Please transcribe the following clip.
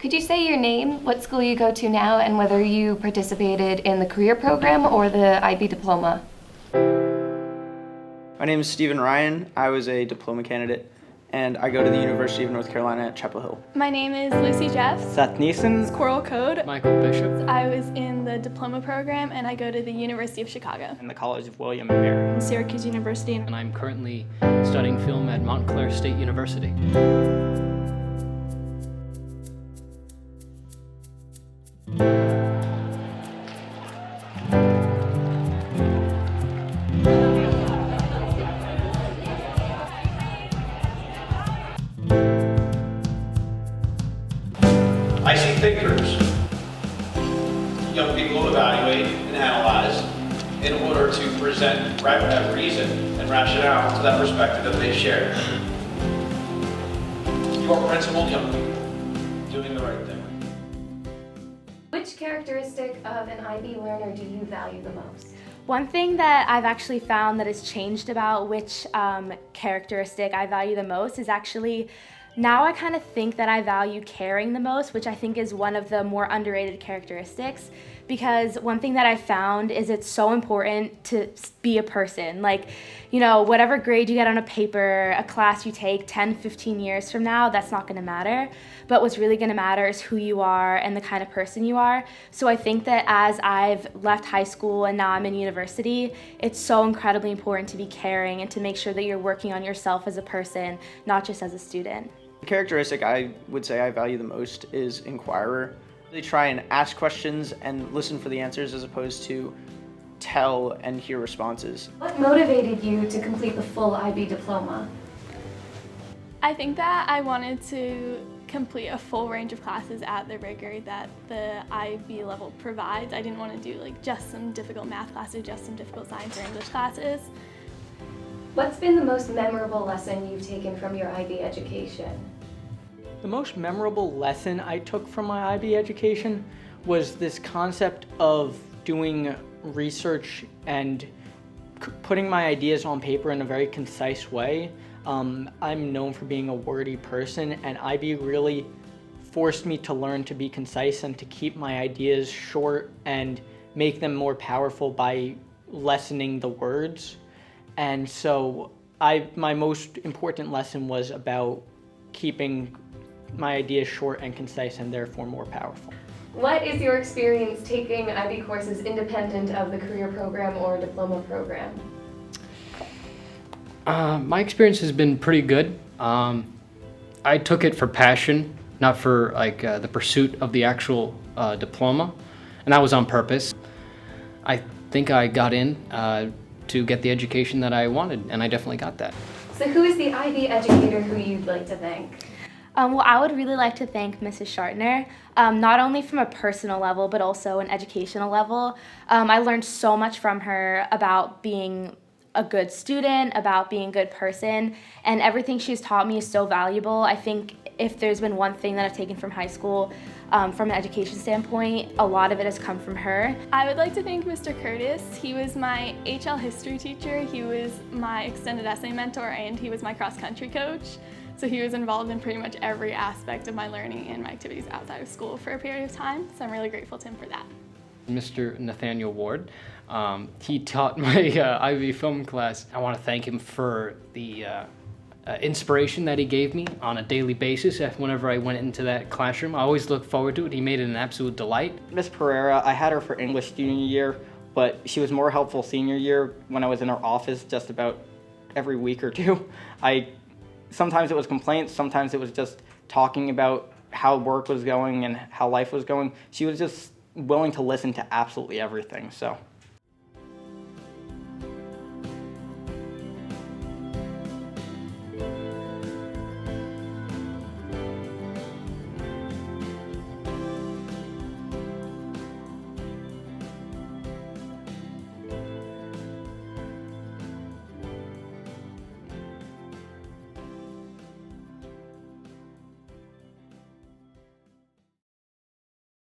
Could you say your name, what school you go to now, and whether you participated in the career program or the IB diploma? My name is Stephen Ryan. I was a diploma candidate, and I go to the University of North Carolina at Chapel Hill. My name is Lucy Jeffs. Seth Neeson. Coral Code. Michael Bishop. I was in the diploma program and I go to the University of Chicago. In the College of William and Mary. Syracuse University. And I'm currently studying film at Montclair State University. I see thinkers, young people who evaluate and analyze in order to present reason and rationale to that perspective that they share. You are principled young people, doing the right thing. Which characteristic of an IB learner do you value the most? One thing that I've actually found that has changed about which characteristic I value the most is actually now I kind of think that I value caring the most, which I think is one of the more underrated characteristics, because one thing that I found is it's so important to be a person. Like, you know, whatever grade you get on a paper, a class you take 10, 15 years from now, that's not going to matter. But what's really going to matter is who you are and the kind of person you are. So I think that as I've left high school and now I'm in university, it's so incredibly important to be caring and to make sure that you're working on yourself as a person, not just as a student. The characteristic I would say I value the most is inquirer. They try and ask questions and listen for the answers as opposed to tell and hear responses. What motivated you to complete the full IB diploma? I think that I wanted to complete a full range of classes at the rigor that the IB level provides. I didn't want to do like just some difficult math classes, just some difficult science or English classes. What's been the most memorable lesson you've taken from your IB education? The most memorable lesson I took from my IB education was this concept of doing research and putting my ideas on paper in a very concise way. I'm known for being a wordy person, and IB really forced me to learn to be concise and to keep my ideas short and make them more powerful by lessening the words. And so my most important lesson was about keeping my ideas short and concise and therefore more powerful. What is your experience taking IB courses independent of the career program or diploma program? My experience has been pretty good. I took it for passion, not for the pursuit of the actual diploma, and that was on purpose. I think I got in to get the education that I wanted, and I definitely got that. So who is the IB educator who you'd like to thank? Well, I would really like to thank Mrs. Shartner, not only from a personal level, but also an educational level. I learned so much from her about being a good student, about being a good person, and everything she's taught me is so valuable. I think if there's been one thing that I've taken from high school, from an education standpoint, a lot of it has come from her. I would like to thank Mr. Curtis. He was my HL history teacher, he was my extended essay mentor, and he was my cross-country coach. So he was involved in pretty much every aspect of my learning and my activities outside of school for a period of time, so I'm really grateful to him for that. Mr. Nathaniel Ward, he taught my IB film class. I want to thank him for the inspiration that he gave me on a daily basis. Whenever I went into that classroom, I always looked forward to it. He made it an absolute delight. Miss Pereira, I had her for English junior year, but she was more helpful senior year when I was in her office just about every week or two. Sometimes it was complaints, sometimes it was just talking about how work was going and how life was going. She was just willing to listen to absolutely everything, so